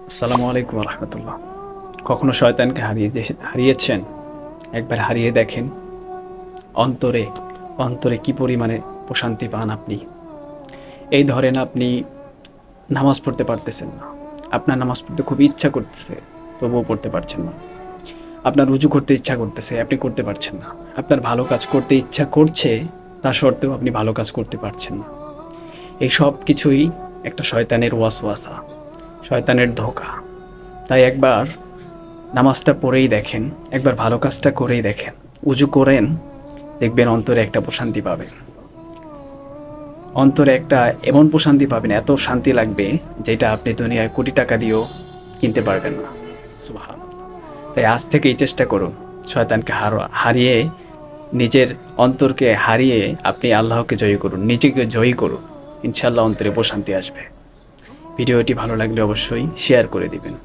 আসসালামু আলাইকুম রহমতুল্লাহ। কখনো শয়তানকে হারিয়েছেন? একবার হারিয়ে দেখেন, অন্তরে অন্তরে কি পরিমাণে প্রশান্তি পান আপনি। এই ধরেন আপনি নামাজ পড়তে পারতেছেন না, আপনার নামাজ পড়তে খুব ইচ্ছা করতেছে, তবুও পড়তে পারছেন না। আপনার রুজু করতে ইচ্ছা করতেছে, আপনি করতে পারছেন না। আপনার ভালো কাজ করতে ইচ্ছা করছে, তা সত্ত্বেও আপনি ভালো কাজ করতে পারছেন না। এই সব কিছুই একটা শয়তানের ওয়াসওয়াসা, শয়তানের ধোঁকা। তাই একবার নামাজটা পড়েই দেখেন, একবার ভালো কাজটা করেই দেখেন। উজু করেন, দেখবেন অন্তরে একটা প্রশান্তি পাবেন। অন্তরে একটা এমন প্রশান্তি পাবেন, এত শান্তি লাগবে যেটা আপনি দুনিয়ায় কোটি টাকা দিয়েও কিনতে পারবেন না। সুবহানাল্লাহ। তাই আজ থেকেই চেষ্টা করুন, শয়তানকে হারিয়ে নিজের অন্তরকে হারিয়ে আপনি আল্লাহকে জয়ী করুন, নিজেকে জয়ী করুন। ইনশাআল্লাহ অন্তরে প্রশান্তি আসবে। ভিডিওটি ভালো লাগলে অবশ্যই শেয়ার করে দিবেন।